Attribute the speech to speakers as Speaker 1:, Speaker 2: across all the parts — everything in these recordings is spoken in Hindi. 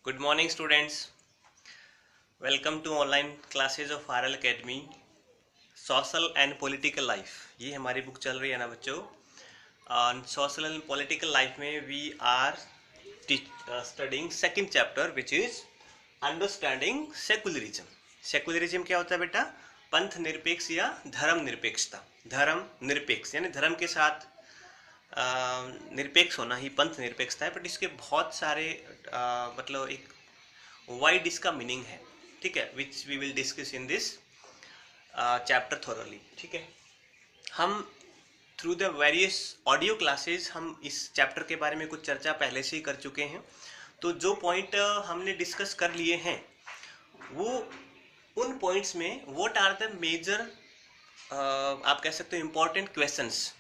Speaker 1: Good morning students. Welcome to online classes of RL Academy. Social and Political Life, ये हमारी बुक चल रही है ना बच्चों. Social and Political Life में we are studying second chapter which is Understanding Secularism. Secularism क्या होता है बेटा? पंथ निरपेक्ष या धर्म निरपेक्षता. धर्म निरपेक्ष यानी धर्म के साथ निरपेक्ष होना ही पंथ निरपेक्षता है. बट इसके बहुत सारे मतलब एक वाइड इसका मीनिंग है. ठीक है, which we will discuss in this chapter thoroughly. ठीक है, हम through the various audio classes हम इस चैप्टर के बारे में कुछ चर्चा पहले से ही कर चुके हैं. तो जो पॉइंट हमने डिस्कस कर लिए हैं वो उन पॉइंट्स में व्हाट आर द मेजर आप कह सकते हो इम्पोर्टेंट क्वेश्चंस.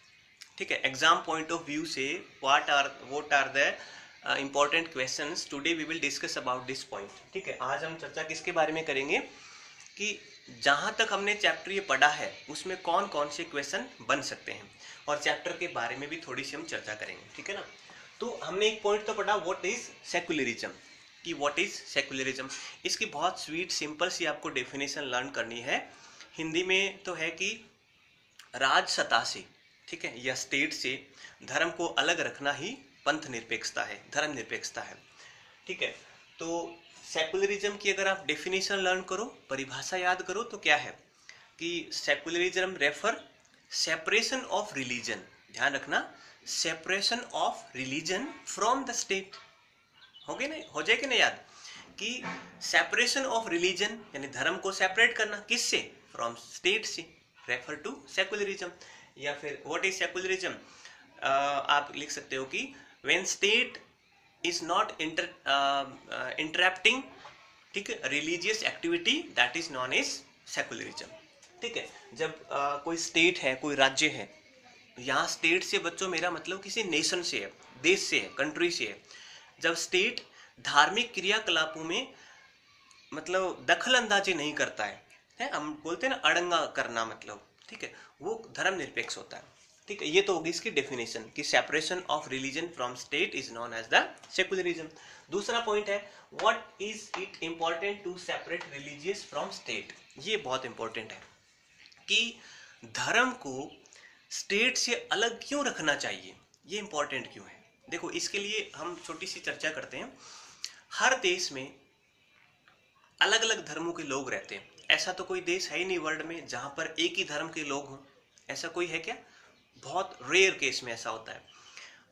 Speaker 1: ठीक है, एग्जाम पॉइंट ऑफ व्यू से what are the important questions today we will discuss about this point. ठीक है, आज हम चर्चा किसके बारे में करेंगे कि जहाँ तक हमने चैप्टर ये पढ़ा है उसमें कौन कौन से क्वेश्चन बन सकते हैं और चैप्टर के बारे में भी थोड़ी सी हम चर्चा करेंगे. ठीक है ना. तो हमने एक पॉइंट तो पढ़ा व्हाट इज सेक्युलरिज्म, कि व्हाट इज सेक्युलरिज्म. इसकी बहुत स्वीट सिंपल सी आपको डेफिनेशन लर्न करनी है. हिंदी में तो है कि राज सत्ता से, ठीक है, या स्टेट से धर्म को अलग रखना ही पंथ निरपेक्षता है, धर्म निरपेक्षता है. ठीक है, तो सेकुलरिज्म की अगर आप डेफिनेशन लर्न करो, परिभाषा याद करो तो क्या है कि secularism refer separation of religion. ध्यान रखना, separation of religion from the state. हो गए ना, हो जाएगा ना याद कि सेपरेशन ऑफ रिलीजन यानी धर्म को सेपरेट करना किससे? फ्रॉम स्टेट से. Refer to secularism. या फिर व्हाट इज सेकुलरिज्म आप लिख सकते हो कि when state is not interrupting, ठीक है, religious activity, that is known as secularism. ठीक है, जब कोई स्टेट है, कोई राज्य है, यहाँ स्टेट से बच्चों मेरा मतलब किसी नेशन से है, देश से है, कंट्री से है. जब स्टेट धार्मिक क्रियाकलापों में मतलब दखल अंदाजी नहीं करता है, हम बोलते हैं ना अड़ंगा करना, मतलब ठीक है, वो धर्म निरपेक्ष होता है. ठीक है, ये तो होगी इसकी डेफिनेशन कि separation of religion from state is known as the secularism. दूसरा पॉइंट है what is it important to separate religious from state. ये बहुत इंपॉर्टेंट है कि धर्म को स्टेट से अलग क्यों रखना चाहिए, ये इंपॉर्टेंट क्यों है. देखो, इसके लिए हम छोटी सी चर्चा करते हैं. हर देश में अलग अलग धर्मों के लोग रहते हैं. ऐसा तो कोई देश है ही नहीं वर्ल्ड में जहां पर एक ही धर्म के लोग हों. ऐसा कोई है क्या? बहुत रेयर केस में ऐसा होता है.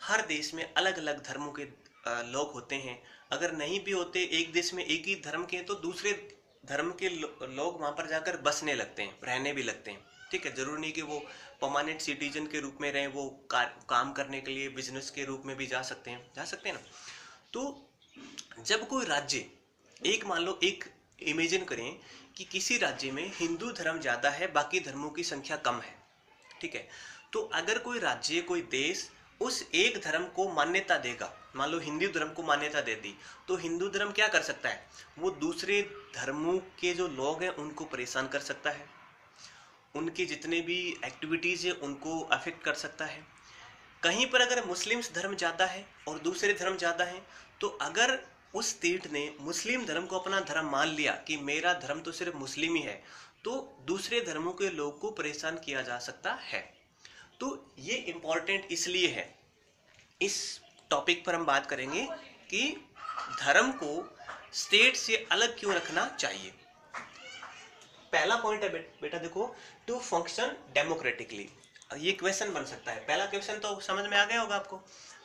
Speaker 1: हर देश में अलग अलग धर्मों के लोग होते हैं. अगर नहीं भी होते, एक देश में एक ही धर्म के हैं, तो दूसरे धर्म के लोग वहां पर जाकर बसने लगते हैं, रहने भी लगते हैं. ठीक है, जरूरी नहीं कि वो परमानेंट सिटीजन के रूप में रहें, वो काम करने के लिए बिजनेस के रूप में भी जा सकते हैं ना. तो जब कोई राज्य, एक मान लो, एक इमेजिन करें कि किसी राज्य में हिंदू धर्म ज्यादा है, बाकी धर्मों की संख्या कम है. ठीक है, तो अगर कोई राज्य, कोई देश उस एक धर्म को मान्यता देगा, मान लो हिंदू धर्म को मान्यता दे दी, तो हिंदू धर्म क्या कर सकता है? वो दूसरे धर्मों के जो लोग हैं उनको परेशान कर सकता है, उनके जितने भी एक्टिविटीज है उनको अफेक्ट कर सकता है. कहीं पर अगर मुस्लिम्स धर्म ज्यादा है और दूसरे धर्म ज्यादा है, तो अगर उस स्टेट ने मुस्लिम धर्म को अपना धर्म मान लिया कि मेरा धर्म तो सिर्फ मुस्लिम ही है, तो दूसरे धर्मों के लोग को परेशान किया जा सकता है. तो ये इंपॉर्टेंट इसलिए है. इस टॉपिक पर हम बात करेंगे कि धर्म को स्टेट से अलग क्यों रखना चाहिए. पहला पॉइंट है बेटा, देखो, टू फंक्शन डेमोक्रेटिकली. ये क्वेश्चन बन सकता है. पहला क्वेश्चन तो समझ में आ गया होगा आपको.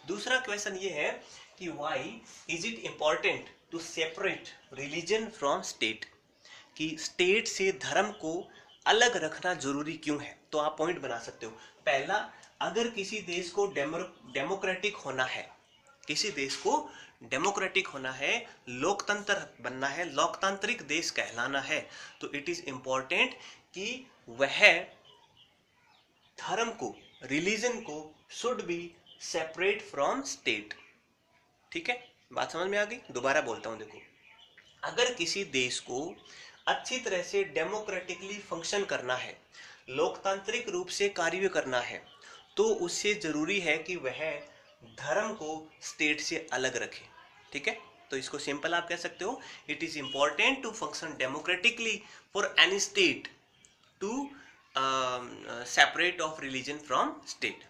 Speaker 1: दूसरा क्वेश्चन ये है कि why is it important to separate religion from state, कि स्टेट से धर्म को अलग रखना जरूरी क्यों है. तो आप पॉइंट बना सकते हो. पहला, अगर किसी देश को डेमोक्रेटिक होना है, किसी देश को डेमोक्रेटिक होना है, लोकतंत्र बनना है, लोकतांत्रिक देश कहलाना है, तो इट इज इंपॉर्टेंट कि वह धर्म को, रिलीजन को should be separate from state. ठीक है, बात समझ में आ गई. दोबारा बोलता हूं, देखो, अगर किसी देश को अच्छी तरह से डेमोक्रेटिकली फंक्शन करना है, लोकतांत्रिक रूप से कार्य करना है, तो उससे जरूरी है कि वह धर्म को स्टेट से अलग रखे. ठीक है, तो इसको सिंपल आप कह सकते हो, it is important to function democratically for any state to separate of religion from state.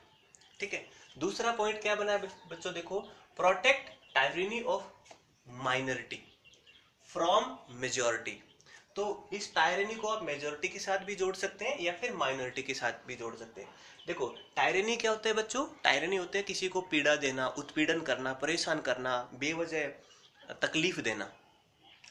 Speaker 1: ठीक है, दूसरा पॉइंट क्या बना है बच्चों, देखो, protect tyranny of minority from majority. तो इस टायरनी को आप मेजॉरिटी के साथ भी जोड़ सकते हैं या फिर माइनॉरिटी के साथ भी जोड़ सकते हैं। देखो, टायरनी क्या होता है बच्चों, टायरनी होता है किसी को पीड़ा देना, उत्पीड़न करना, परेशान करना, बेवजह तकलीफ देना।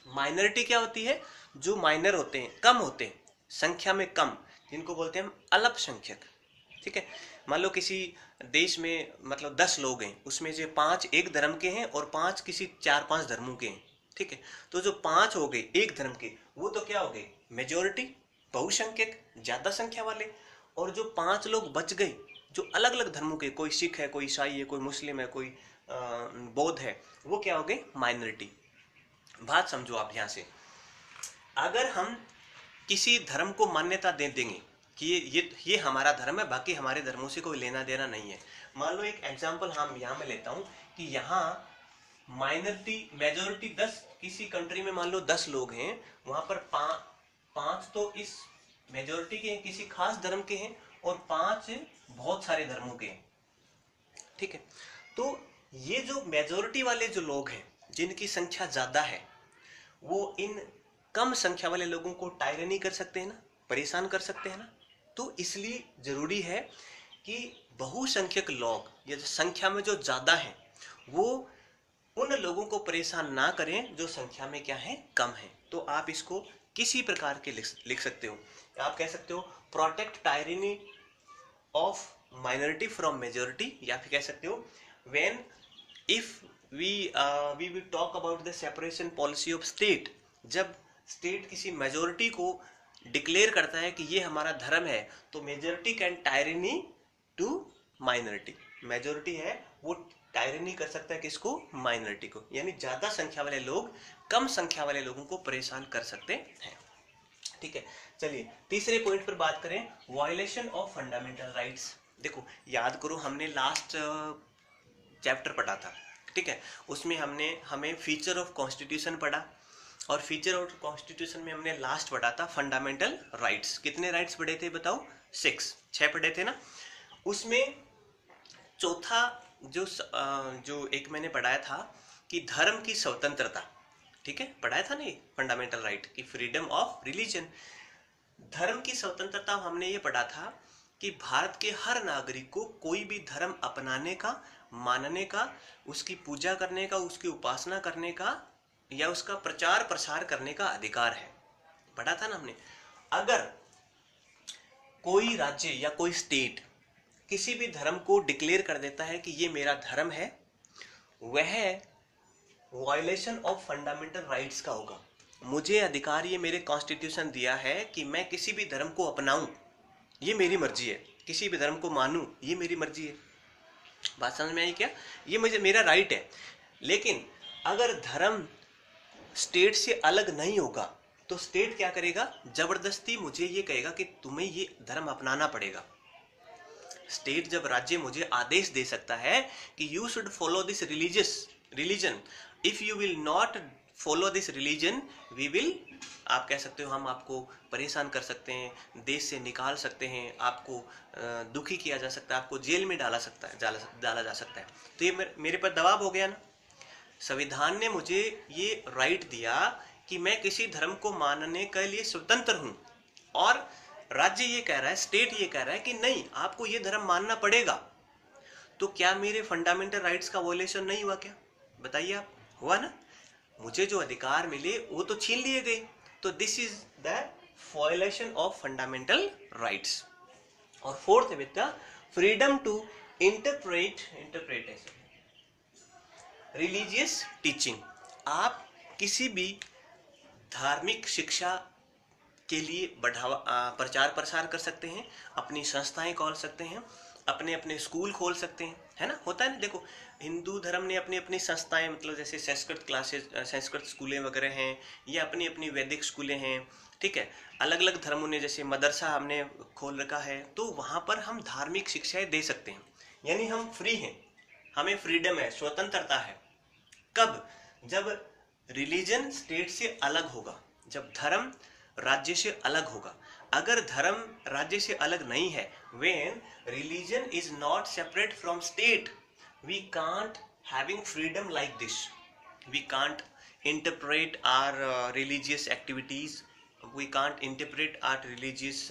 Speaker 1: माइनॉरिटी क्या होती है, जो माइनर होते हैं, कम होते हैं, संख्या में कम, जिनको बोलते हैं हम अल्पसंख्यक। ठीक है, मान लो किसी देश में मतलब 10 लोग हैं, उसमें से 5 एक धर्म के हैं और 5 किसी 4-5 धर्मों के हैं। ठीक है, तो जो 5 हो गए एक धर्म के, वो तो क्या हो गए, मेजोरिटी, बहुसंख्यक, ज्यादा संख्या वाले। और जो 5 लोग बच गए जो अलग अलग धर्मों के, कोई सिख है, कोई ईसाई है, कोई मुस्लिम है, कोई बौद्ध है, वो क्या हो गए, माइनॉरिटी। बात समझो आप यहाँ से, अगर हम किसी धर्म को मान्यता दे देंगे कि ये हमारा धर्म है, बाकी हमारे धर्मों से कोई लेना देना नहीं है। मान लो एक एग्जांपल हम यहाँ में लेता हूँ कि यहाँ माइनॉरिटी मेजोरिटी 10, किसी कंट्री में मान लो 10 लोग हैं, वहां पर 5 तो इस मेजोरिटी के हैं, किसी खास धर्म के हैं, और 5 बहुत सारे धर्मों के हैं। ठीक है, तो ये जो मेजोरिटी वाले जो लोग हैं, जिनकी संख्या ज्यादा है, वो इन कम संख्या वाले लोगों को टायरनी कर सकते हैं ना, परेशान कर सकते हैं ना। तो इसलिए जरूरी है कि बहुसंख्यक लोग, या संख्या में जो ज्यादा हैं, वो उन लोगों को परेशान ना करें जो संख्या में क्या है, कम है। तो आप इसको किसी प्रकार के लिख सकते हो। आप कह सकते हो protect tyranny of minority from majority, या फिर कह सकते हो when if we will talk about the separation policy of state. जब स्टेट किसी मेजॉरिटी को डिक्लेयर करता है कि ये हमारा धर्म है, तो majority can tyranny to minority. Majority है वो टायरनी कर सकता है किसको, माइनॉरिटी को, यानी ज्यादा संख्या वाले लोग कम संख्या वाले लोगों को परेशान कर सकते हैं। ठीक है, चलिए तीसरे पॉइंट पर बात करें, वायलेशन ऑफ फंडामेंटल राइट्स। देखो, याद करो, हमने लास्ट चैप्टर पढ़ा था। ठीक है, उसमें हमें फीचर ऑफ कॉन्स्टिट्यूशन पढ़ा, और फीचर ऑफ कॉन्स्टिट्यूशन में हमने लास्ट पढ़ा था फंडामेंटल राइट्स। कितने राइट्स पढ़े थे बताओ, 6 पढ़े थे ना। उसमें चौथा जो एक मैंने पढ़ाया था कि धर्म की स्वतंत्रता। ठीक है, पढ़ाया था नहीं, फंडामेंटल राइट की फ्रीडम ऑफ रिलीजन। धर्म की स्वतंत्रता हमने ये पढ़ा था कि भारत के हर नागरिक को कोई भी धर्म अपनाने का, मानने का, उसकी पूजा करने का, उसकी उपासना करने का, या उसका प्रचार प्रसार करने का अधिकार है। पढ़ा था ना हमने। अगर कोई राज्य या कोई स्टेट किसी भी धर्म को डिक्लेयर कर देता है कि ये मेरा धर्म है, वह वायलेशन ऑफ फंडामेंटल राइट्स का होगा। मुझे अधिकार, ये मेरे कॉन्स्टिट्यूशन दिया है कि मैं किसी भी धर्म को अपनाऊं, ये मेरी मर्जी है, किसी भी धर्म को मानूं, ये मेरी मर्जी है। बात समझ में आई क्या, ये मेरा राइट है। लेकिन अगर धर्म स्टेट से अलग नहीं होगा, तो स्टेट क्या करेगा, जबरदस्ती मुझे ये कहेगा कि तुम्हें ये धर्म अपनाना पड़ेगा। स्टेट जब राज्य मुझे आदेश दे सकता है कि you should follow this religion, if you will not follow this religion we will, आप कह सकते हो हम आपको परेशान कर सकते हैं, देश से निकाल सकते हैं, आपको दुखी किया जा सकता है, आपको जेल में डाला जा सकता है। तो ये मेरे पर दबाव हो गया ना। संविधान ने मुझे ये राइट दिया कि मैं किसी धर्म को मानने के लिए स्वतंत्र हूं, और राज्य ये कह रहा है, स्टेट ये कह रहा है कि नहीं, आपको ये धर्म मानना पड़ेगा। तो क्या मेरे फंडामेंटल राइट्स का वॉयलेशन नहीं हुआ क्या, बताइए आप, हुआ ना। मुझे जो अधिकार मिले वो तो छीन लिए गए। तो this is the violation of fundamental rights. और fourth with the freedom to interpretation religious teaching. आप किसी भी धार्मिक शिक्षा के लिए प्रचार प्रसार कर सकते हैं, अपनी संस्थाएं खोल सकते हैं, अपने स्कूल खोल सकते हैं, है ना। होता है ना, देखो हिंदू धर्म ने अपनी अपनी संस्थाएं, मतलब जैसे संस्कृत क्लासेस, संस्कृत स्कूलें वगैरह हैं, या अपनी अपनी वैदिक स्कूलें हैं। ठीक है, अलग अलग धर्मों ने जैसे मदरसा हमने खोल रखा है, तो वहां पर हम धार्मिक शिक्षाएं दे सकते हैं। यानी हम फ्री हैं, हमें फ्रीडम है, स्वतंत्रता है। कब, जब रिलीजन स्टेट से अलग होगा, जब धर्म राज्य से अलग होगा। अगर धर्म राज्य से अलग नहीं है, when religion is not separate from state, we can't having freedom like this. We can't interpret our religious activities, we can't interpret our religious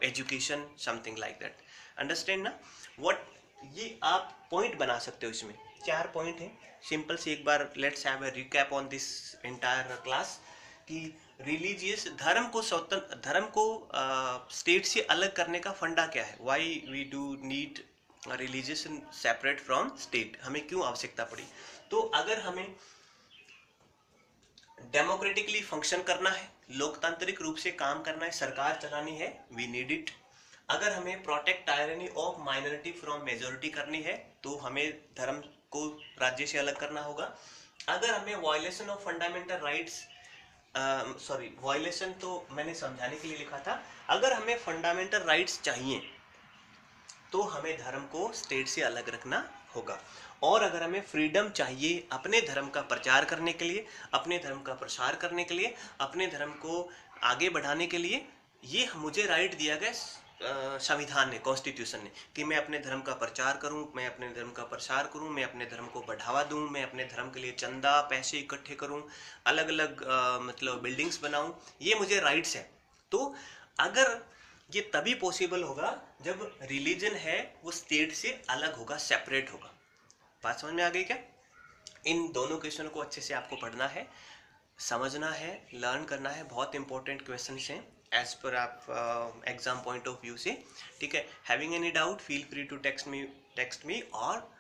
Speaker 1: education, something like that. Understand ना? What ये आप पॉइंट बना सकते हो, इसमें 4 पॉइंट हैं सिंपल से। एक बार let's have a recap on this entire class कि रिलीजियस धर्म को स्वतंत्र, धर्म को स्टेट से अलग करने का फंडा क्या है, why we do need religious separate from state, हमें क्यों आवश्यकता पड़ी। तो अगर हमें डेमोक्रेटिकली फंक्शन करना है, लोकतांत्रिक रूप से काम करना है, सरकार चलानी है, वी नीड इट। अगर हमें protect tyranny of minority from majority करनी है, तो हमें धर्म को राज्य से अलग करना होगा। अगर हमें violation of fundamental rights, sorry violation तो मैंने समझाने के लिए लिखा था, अगर हमें फंडामेंटल राइट्स चाहिए तो हमें धर्म को स्टेट से अलग रखना होगा। और अगर हमें फ्रीडम चाहिए अपने धर्म का प्रचार करने के लिए, अपने धर्म का प्रसार करने के लिए, अपने धर्म को आगे बढ़ाने के लिए, ये मुझे राइट दिया गया संविधान ने, कॉन्स्टिट्यूशन ने, कि मैं अपने धर्म का प्रचार करूं, मैं अपने धर्म का प्रसार करूं, मैं अपने धर्म को बढ़ावा दूं, मैं अपने धर्म के लिए चंदा पैसे इकट्ठे करूं, अलग अलग मतलब बिल्डिंग्स बनाऊं, ये मुझे राइट्स है। तो अगर ये तभी पॉसिबल होगा जब रिलीजन है वो स्टेट से अलग होगा, सेपरेट होगा। बात समझ में आ गई क्या? इन दोनों क्वेश्चन को अच्छे से आपको पढ़ना है, समझना है, लर्न करना है। बहुत इंपॉर्टेंट क्वेश्चन हैं एज पर आप एग्जाम पॉइंट ऑफ व्यू से, ठीक है। Having any doubt feel free to text me, और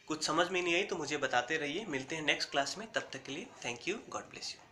Speaker 1: कुछ समझ में नहीं आई तो मुझे बताते रहिए। मिलते हैं नेक्स्ट क्लास में, तब तक के लिए thank you, God bless you.